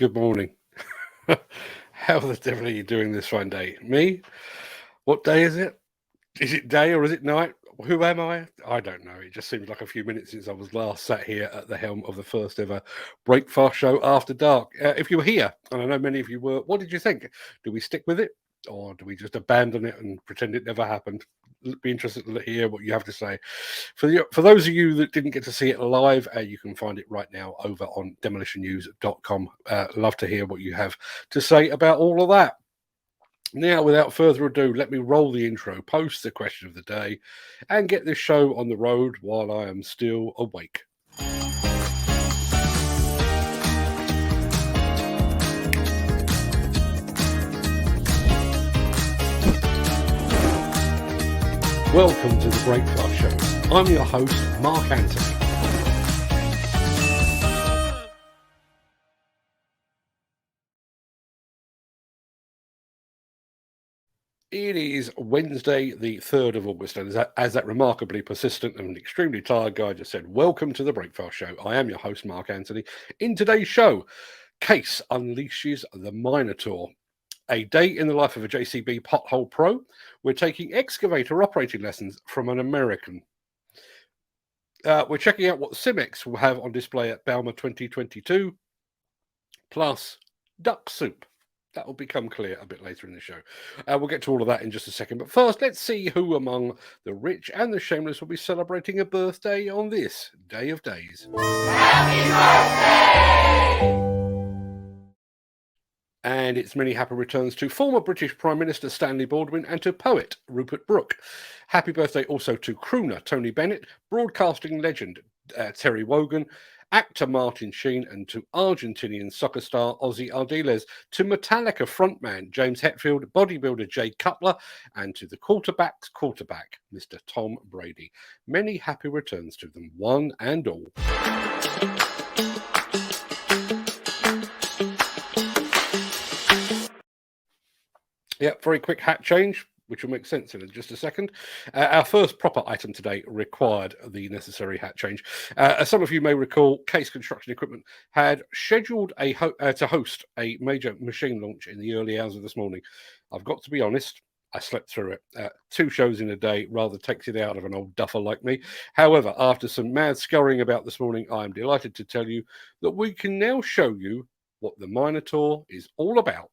Good morning. How the devil are you doing this fine day? Me? What day is it? Is it day or is it night? Who am I? I don't know. It just seems like a few minutes since I was last sat here at the helm of the first ever Breakfast Show After Dark. If you were here, and I know many of you were, what did you think? Do we stick with it? Or do we just abandon it and pretend it never happened? Be interested to hear what you have to say. For those of you that didn't get to see it live, you can find it right now over on demolitionnews.com. Love to hear what you have to say about all of that. Now, without further ado, let me roll the intro, post the question of the day, and get this show on the road while I am still awake. Welcome to the Breakfast Show. I'm your host, Mark Anthony. It is Wednesday, the 3rd of August, and as that remarkably persistent and extremely tired guy just said, welcome to the Breakfast Show. I am your host, Mark Anthony. In today's show, Case unleashes the Minotaur. A day in the life of a JCB Pothole Pro. We're taking excavator operating lessons from an American. We're checking out what Simex will have on display at Bauma 2022, plus duck soup. That will become clear a bit later in the show. We'll get to all of that in just a second. But first, let's see who among the rich and the shameless will be celebrating a birthday on this day of days. Happy birthday! And its many happy returns to former British Prime Minister Stanley Baldwin and to poet Rupert Brooke. Happy birthday also to crooner Tony Bennett, broadcasting legend Terry Wogan, actor Martin Sheen, and to Argentinian soccer star Ozzy Ardiles, to Metallica frontman James Hetfield, bodybuilder Jay Cutler, and to the quarterback's quarterback, Mr. Tom Brady. Many happy returns to them, one and all. Yeah, very quick hat change, which will make sense in just a second. Our first proper item today required the necessary hat change. As some of you may recall, Case Construction Equipment had scheduled to host a major machine launch in the early hours of this morning. I've got to be honest, I slept through it. 2 shows in a day rather takes it out of an old duffer like me. However, after some mad scurrying about this morning, I am delighted to tell you that we can now show you what the Minotaur is all about.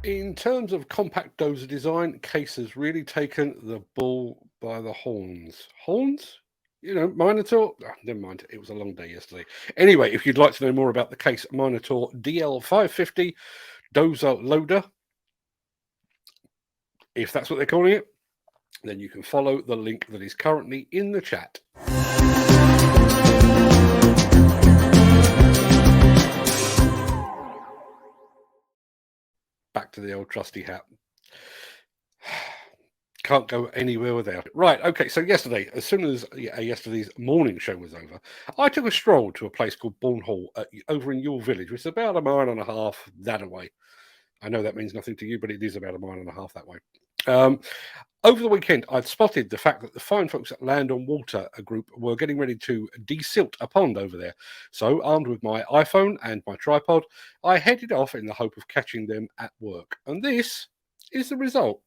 In terms of compact dozer design, Case has really taken the bull by the horns. Horns? You know, Minotaur? Oh, never mind, it was a long day yesterday. Anyway, if you'd like to know more about the Case Minotaur DL550 dozer loader, if that's what they're calling it, then you can follow the link that is currently in the chat. Back to the old trusty hat. Can't go anywhere without it. Right, okay, so yesterday, as soon as yesterday's morning show was over, I took a stroll to a place called Bourne over in your village, which is about 1.5 miles that away. I know that means nothing to you, but it is about 1.5 miles that way. Over the weekend, I'd spotted the fact that the fine folks at Land and Water group were getting ready to desilt a pond over there. So, armed with my iPhone and my tripod, I headed off in the hope of catching them at work. And this is the result.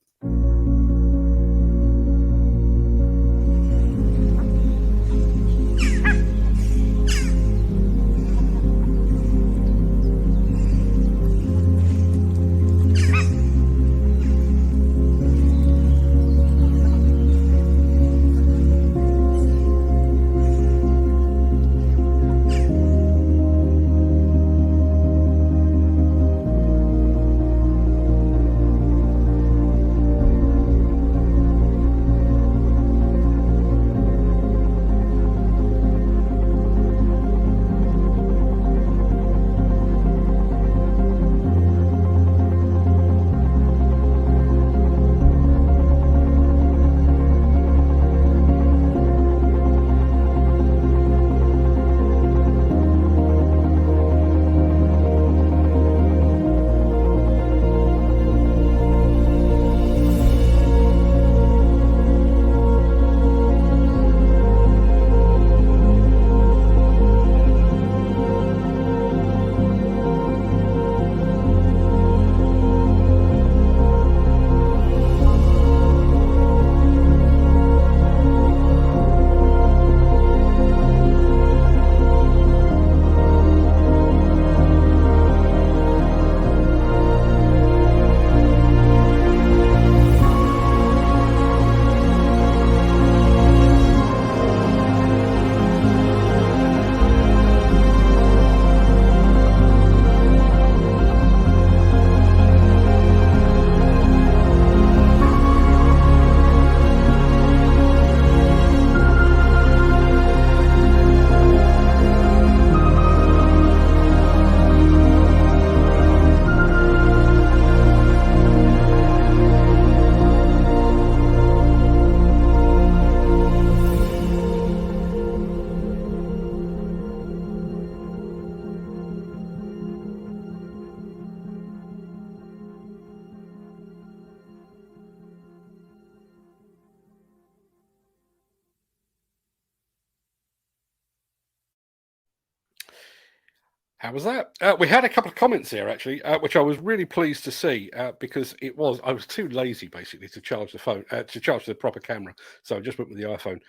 How was that? We had a couple of comments there actually, which I was really pleased to see because I was too lazy basically to charge the phone, to charge the proper camera. So I just went with the iPhone.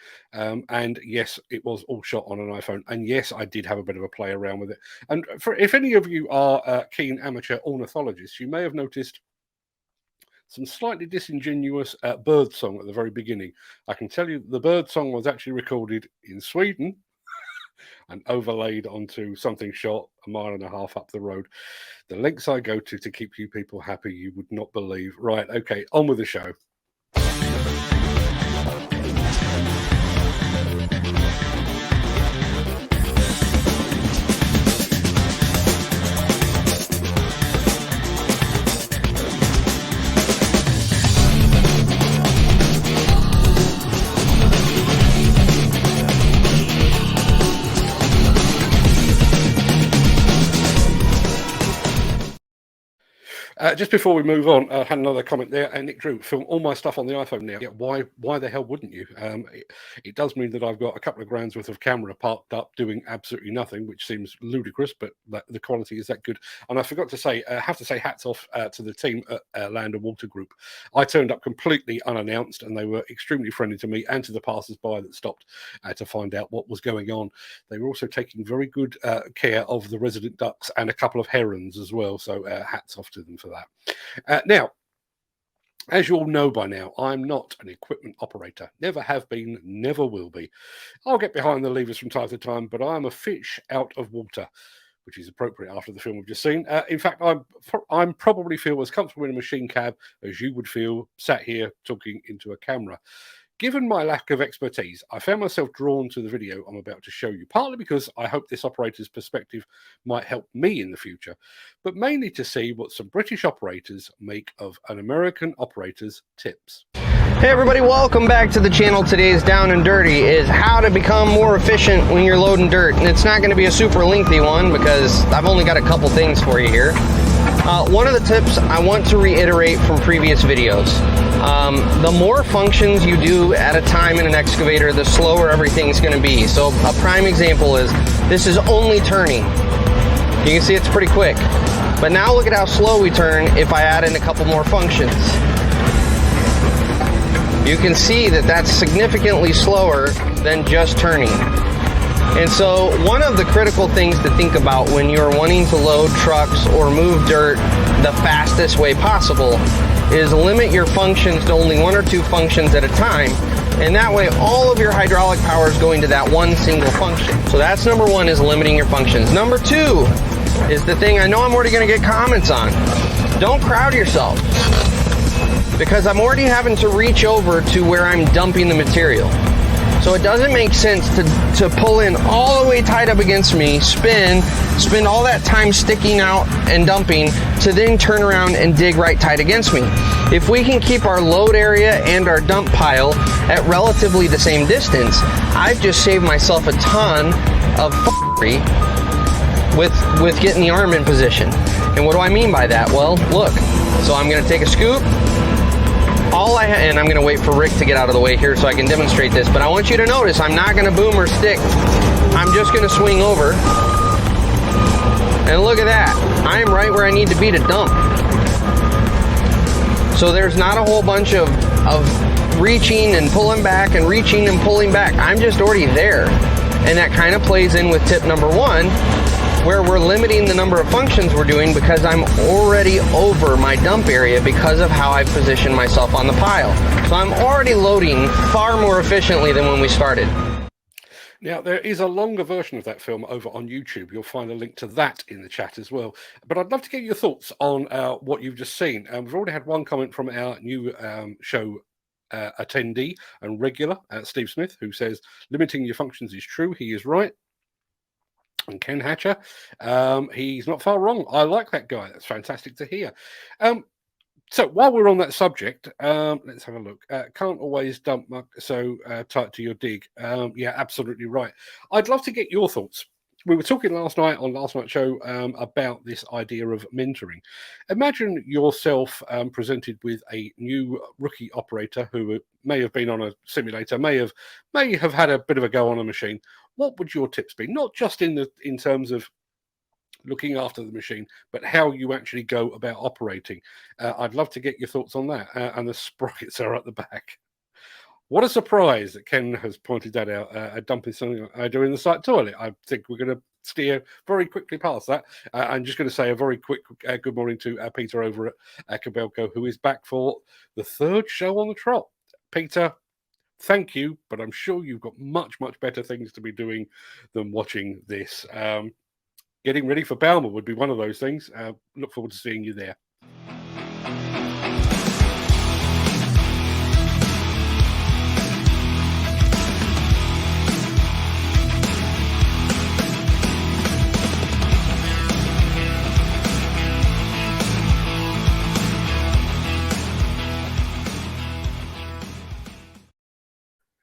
And yes, it was all shot on an iPhone. And yes, I did have a bit of a play around with it. And if any of you are keen amateur ornithologists, you may have noticed some slightly disingenuous bird song at the very beginning. I can tell you the bird song was actually recorded in Sweden and overlaid onto something shot 1.5 miles up the road. The lengths I go to keep you people happy, you would not believe. Right, okay, on with the show. Just before we move on, I had another comment there. Nick Drew, film all my stuff on the iPhone now. Yeah, why the hell wouldn't you? It does mean that I've got a couple of grand's worth of camera parked up doing absolutely nothing, which seems ludicrous, but the quality is that good. And I forgot to say, I have to say hats off to the team at Land and Water Group. I turned up completely unannounced and they were extremely friendly to me and to the passers-by that stopped to find out what was going on. They were also taking very good care of the resident ducks and a couple of herons as well. So hats off to them for that. Now, as you all know by now, I'm not an equipment operator. Never have been, never will be. I'll get behind the levers from time to time, but I'm a fish out of water. which is appropriate after the film we've just seen. In fact, I'm probably feel as comfortable in a machine cab as you would feel sat here talking into a camera. Given my lack of expertise, I found myself drawn to the video I'm about to show you, partly because I hope this operator's perspective might help me in the future, but mainly to see what some British operators make of an American operator's tips. Hey everybody, welcome back to the channel. Today's Down and Dirty is how to become more efficient when you're loading dirt. And it's not going to be a super lengthy one because I've only got a couple things for you here. One of the tips I want to reiterate from previous videos. The more functions you do at a time in an excavator, the slower everything's going to be. So a prime example is this is only turning. You can see it's pretty quick. But now look at how slow we turn if I add in a couple more functions. You can see that that's significantly slower than just turning. And so one of the critical things to think about when you're wanting to load trucks or move dirt the fastest way possible is limit your functions to only 1 or 2 functions at a time. And that way all of your hydraulic power is going to that one single function. So that's number 1, is limiting your functions. Number 2 is the thing I know I'm already going to get comments on. Don't crowd yourself, because I'm already having to reach over to where I'm dumping the material. So it doesn't make sense to pull in all the way tight up against me, spend all that time sticking out and dumping, to then turn around and dig right tight against me. If we can keep our load area and our dump pile at relatively the same distance, I've just saved myself a ton of f***ery with getting the arm in position. And what do I mean by that? Well, look. So I'm going to take a scoop. And I'm going to wait for Rick to get out of the way here so I can demonstrate this, but I want you to notice I'm not going to boom or stick. I'm just going to swing over. And look at that. I am right where I need to be to dump. So there's not a whole bunch of reaching and pulling back and reaching and pulling back. I'm just already there. And that kind of plays in with tip number 1, where we're limiting the number of functions we're doing because I'm already over my dump area because of how I position myself on the pile. So I'm already loading far more efficiently than when we started. Now, there is a longer version of that film over on YouTube. You'll find a link to that in the chat as well. But I'd love to get your thoughts on what you've just seen. We've already had one comment from our new show attendee and regular, Steve Smith, who says, limiting your functions is true. He is right. And Ken Hatcher, he's not far wrong. I like that guy. That's fantastic to hear. So while we're on that subject, let's have a look. Can't always dump muck so tight to your dig. Yeah, absolutely right. I'd love to get your thoughts. We were talking last night on last night's show about this idea of mentoring. Imagine yourself presented with a new rookie operator who may have been on a simulator, may have had a bit of a go on a machine. What would your tips be? Not just in terms of looking after the machine, but how you actually go about operating. I'd love to get your thoughts on that. And the sprockets are at the back. What a surprise that Ken has pointed that out, dumping something I do in the site toilet. I think we're going to steer very quickly past that. I'm just going to say a very quick good morning to Peter over at Kabelco, who is back for the 3rd show on the trot. Peter, thank you, but I'm sure you've got much, much better things to be doing than watching this. Getting ready for Bauma would be one of those things. Look forward to seeing you there.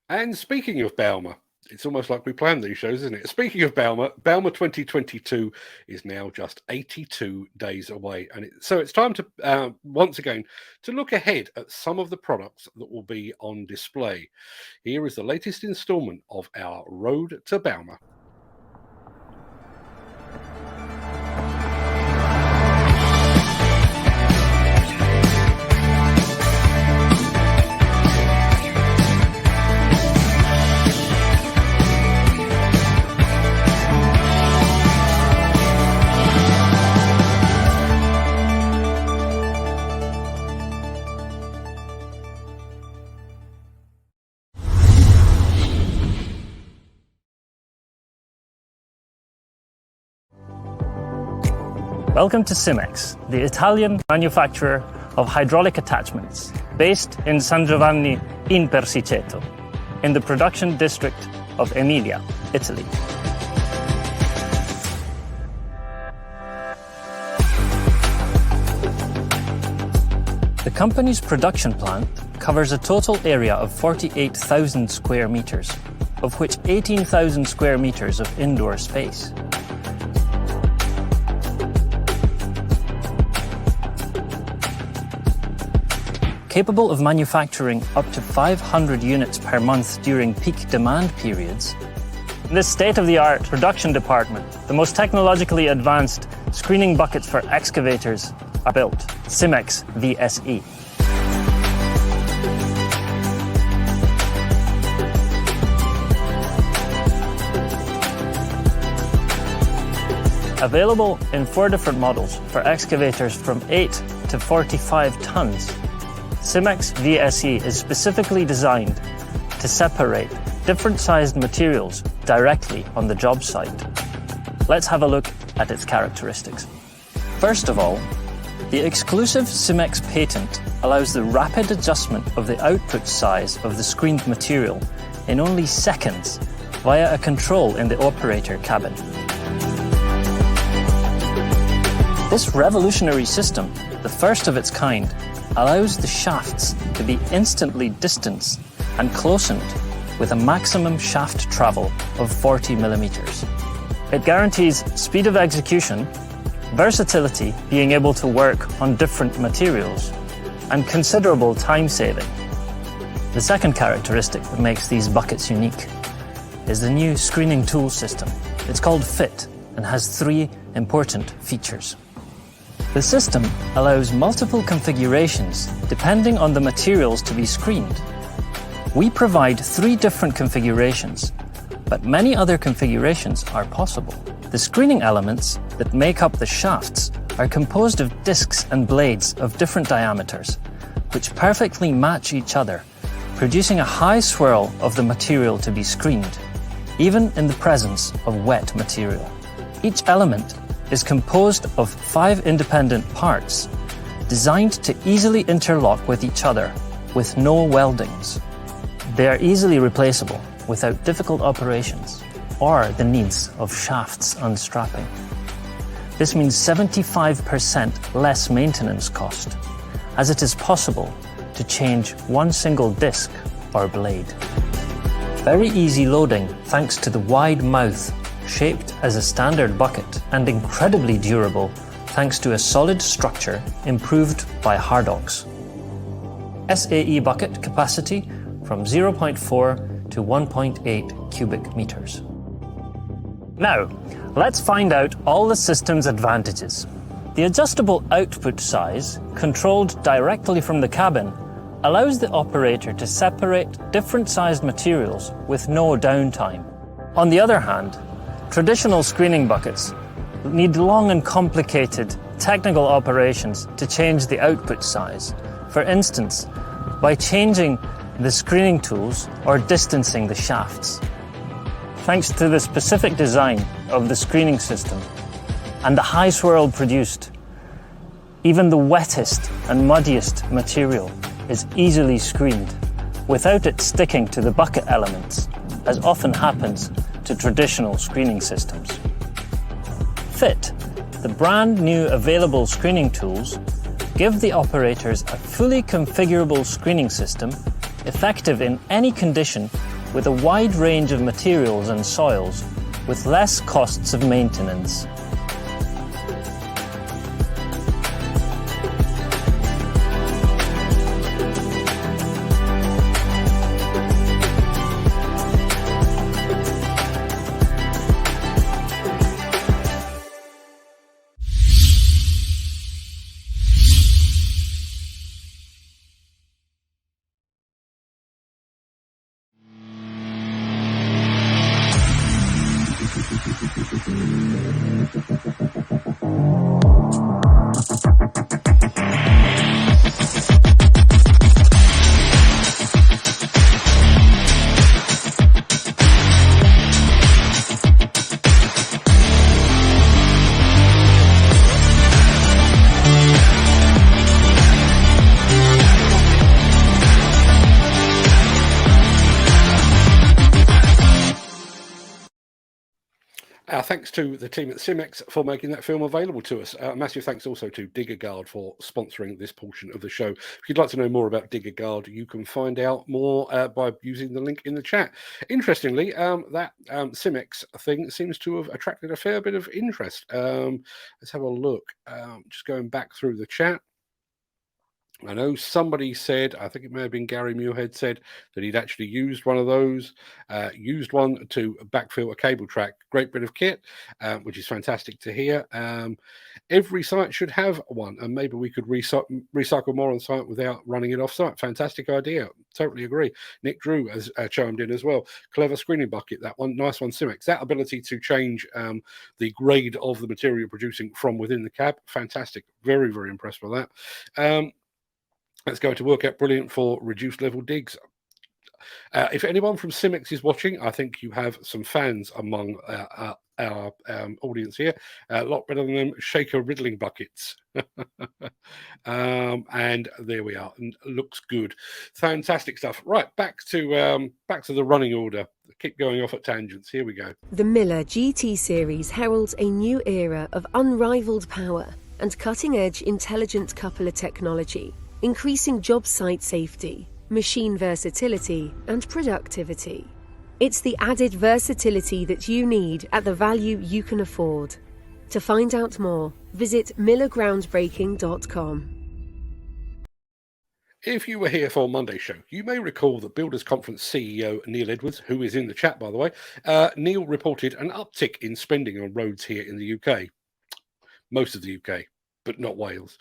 And speaking of Bauma, it's almost like we planned these shows, isn't it? Speaking of Bauma, Bauma 2022 is now just 82 days away. And so it's time to, once again, to look ahead at some of the products that will be on display. Here is the latest installment of our Road to Bauma. Welcome to Simex, the Italian manufacturer of hydraulic attachments, based in San Giovanni in Persiceto, in the production district of Emilia, Italy. The company's production plant covers a total area of 48,000 square meters, of which 18,000 square meters of indoor space. Capable of manufacturing up to 500 units per month during peak demand periods, this state-of-the-art production department, the most technologically advanced screening buckets for excavators are built, Simex VSE. Available in 4 different models for excavators from 8 to 45 tons, Simex VSE is specifically designed to separate different sized materials directly on the job site. Let's have a look at its characteristics. First of all, the exclusive Simex patent allows the rapid adjustment of the output size of the screened material in only seconds via a control in the operator cabin. This revolutionary system, the first of its kind, allows the shafts to be instantly distanced and closened with a maximum shaft travel of 40 millimeters. It guarantees speed of execution, versatility, being able to work on different materials, and considerable time saving. The second characteristic that makes these buckets unique is the new screening tool system. It's called FIT and has 3 important features. The system allows multiple configurations depending on the materials to be screened. We provide 3 different configurations, but many other configurations are possible. The screening elements that make up the shafts are composed of discs and blades of different diameters, which perfectly match each other, producing a high swirl of the material to be screened, even in the presence of wet material. Each element is composed of 5 independent parts, designed to easily interlock with each other, with no weldings. They are easily replaceable without difficult operations or the needs of shafts unstrapping. This means 75% less maintenance cost, as it is possible to change 1 single disc or blade. Very easy loading thanks to the wide mouth, shaped as a standard bucket, and incredibly durable thanks to a solid structure improved by Hardox. SAE bucket capacity from 0.4 to 1.8 cubic meters. Now, let's find out all the system's advantages. The adjustable output size, controlled directly from the cabin, allows the operator to separate different sized materials with no downtime. On the other hand, traditional screening buckets need long and complicated technical operations to change the output size. For instance, by changing the screening tools or distancing the shafts. Thanks to the specific design of the screening system and the high swirl produced, even the wettest and muddiest material is easily screened without it sticking to the bucket elements, as often happens to traditional screening systems. FIT, the brand new available screening tools, give the operators a fully configurable screening system, effective in any condition with a wide range of materials and soils, with less costs of maintenance. Our thanks to the team at Simex for making that film available to us. Massive thanks also to Digger Guard for sponsoring this portion of the show. If you'd like to know more about Digger Guard, you can find out more by using the link in the chat. Interestingly, that Simex thing seems to have attracted a fair bit of interest. Let's have a look. Just going back through the chat. I know somebody said, I think it may have been Gary Muirhead, said that he'd actually used one of those, used one to backfill a cable track. Great bit of kit, which is fantastic to hear. Every site should have one, and maybe we could recycle more on site without running it off site. Fantastic idea. Totally agree. Nick Drew has chimed in as well. Clever screening bucket, that one. Nice one, Simex. That ability to change the grade of the material producing from within the cab. Fantastic. Very, very impressed with that. Let's go to work out brilliant for reduced level digs. If anyone from Simex is watching, I think you have some fans among our audience here. A lot better than them shaker riddling buckets. And there we are. And looks good. Fantastic stuff. Right, back to the running order. Keep going off at tangents. Here we go. The Miller GT series heralds a new era of unrivaled power and cutting-edge intelligent coupler technology, increasing job site safety, machine versatility, and productivity. It's the added versatility that you need at the value you can afford. To find out more, visit millergroundbreaking.com. If you were here for Monday's show, you may recall that Builders Conference CEO Neil Edwards, who is in the chat, by the way, Neil reported an uptick in spending on roads here in the UK. Most of the UK, but not Wales.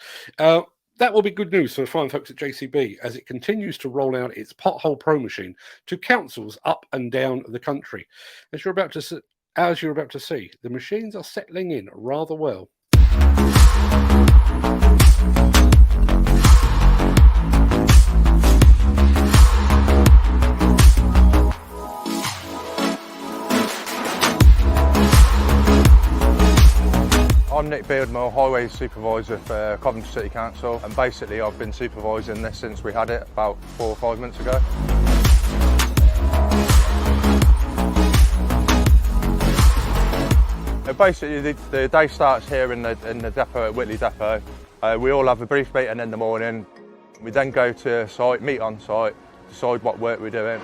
That will be good news for the fine folks at JCB as it continues to roll out its Pothole Pro machine to councils up and down the country. As you're about to see, the machines are settling in rather well. I'm Nick Beardmore, Highways Supervisor for Coventry City Council, and basically I've been supervising this since we had it about 4 or 5 months ago. Basically the day starts here in the depot at Whitley Depot. We all have a brief meeting in the morning. We then go to site, meet on site, decide what work we're doing.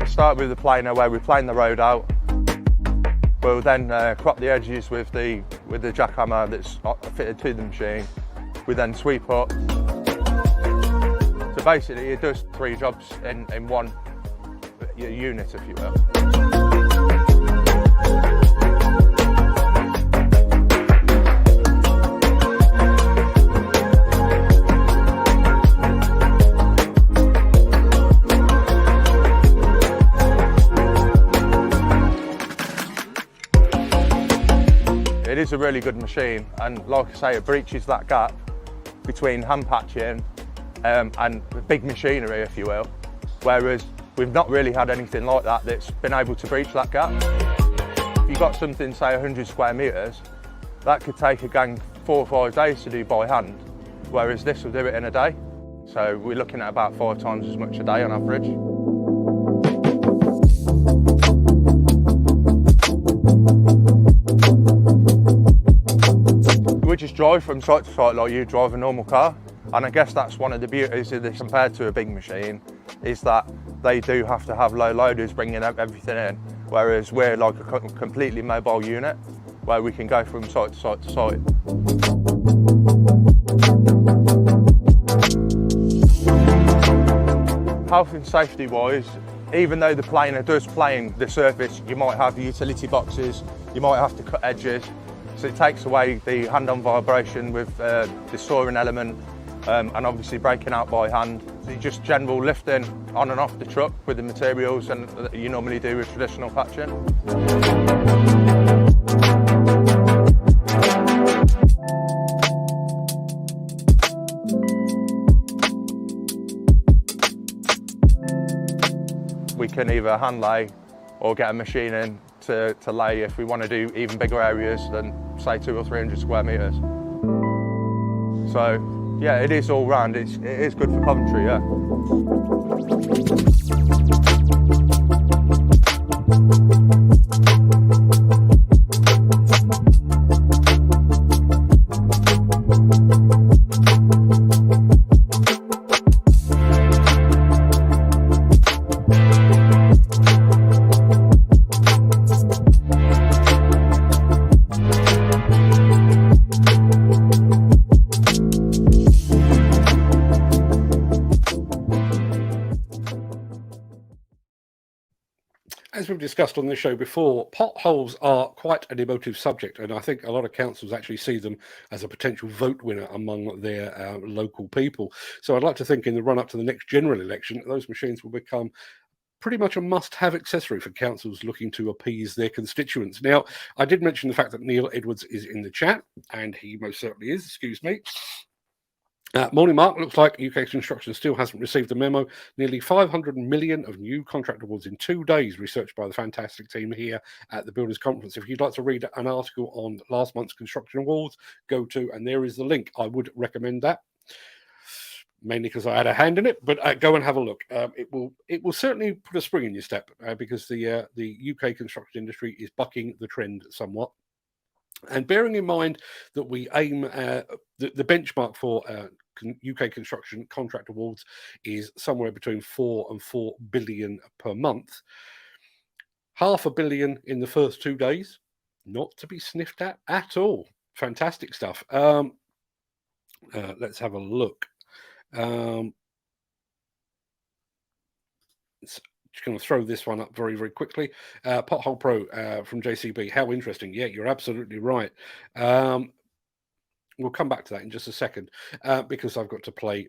Start with the planer where we plane the road out. We'll then crop the edges with the jackhammer that's fitted to the machine. We then sweep up. So basically it does 3 jobs in one unit, if you will. It is a really good machine, and like I say, it breaches that gap between hand patching and big machinery, if you will, whereas we've not really had anything like that that's been able to breach that gap. If you've got something, say 100 square metres, that could take a gang 4 or 5 days to do by hand, whereas this will do it in a day. So we're looking at about 5 times as much a day on average. We just drive from site to site like you drive a normal car, and I guess that's one of the beauties of this compared to a big machine, is that they do have to have low loaders bringing everything in, whereas we're like a completely mobile unit where we can go from site to site to site. Health and safety wise, even though the planer does plane the surface, you might have utility boxes, you might have to cut edges. So it takes away the hand-on vibration with the sawing element and obviously breaking out by hand. So just general lifting on and off the truck with the materials and that you normally do with traditional patching. We can either hand lay or get a machine in to lay if we want to do even bigger areas than say 200 or 300 square metres. So yeah, it is all round, it is good for Coventry, yeah. As we've discussed on this show before, potholes are quite an emotive subject, and I think a lot of councils actually see them as a potential vote winner among their local people. So I'd like to think in the run-up to the next general election, those machines will become pretty much a must-have accessory for councils looking to appease their constituents. Now, I did mention the fact that Neil Edwards is in the chat, and he most certainly is, excuse me. Morning, Mark. Looks like UK Construction still hasn't received the memo. Nearly 500 million of new contract awards in 2 days, researched by the fantastic team here at the Builders Conference. If you'd like to read an article on last month's construction awards, go to, and there is the link. I would recommend that, mainly because I had a hand in it, but go and have a look. It will certainly put a spring in your step because the UK construction industry is bucking the trend somewhat. And bearing in mind that we aim, the benchmark for UK construction contract awards is somewhere between 4 and 4 billion per month. £500 million in the first 2 days, not to be sniffed at all. Fantastic stuff. Let's have a look. Just going to throw this one up very, very quickly. Pothole Pro from JCB. How interesting. Yeah, you're absolutely right. We'll come back to that in just a second because I've got to play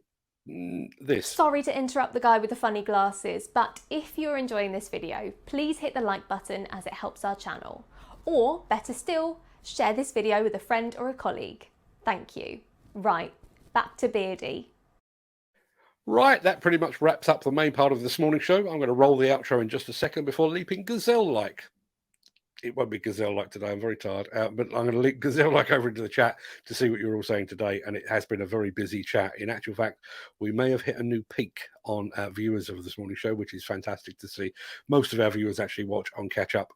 this. Sorry to interrupt the guy with the funny glasses, but if you're enjoying this video, please hit the like button as it helps our channel. Or, better still, share this video with a friend or a colleague. Thank you. Right, back to Beardy. Right, that pretty much wraps up the main part of this morning's show. I'm going to roll the outro in just a second before leaping gazelle-like. It won't be gazelle-like today, I'm very tired, but I'm going to leap gazelle-like over into the chat to see what you're all saying today, and it has been a very busy chat. In actual fact, we may have hit a new peak on viewers of this morning's show, which is fantastic to see. Most of our viewers actually watch on catch-up,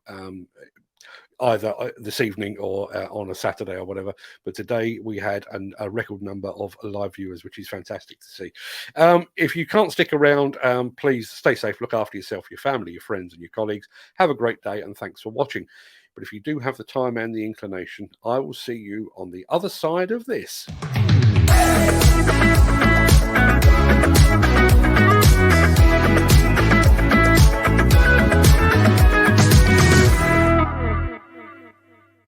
either this evening or on a Saturday or whatever. But today we had a record number of live viewers, which is fantastic to see. If you can't stick around, please stay safe, look after yourself, your family, your friends and your colleagues. Have a great day and thanks for watching. But if you do have the time and the inclination, I will see you on the other side of this.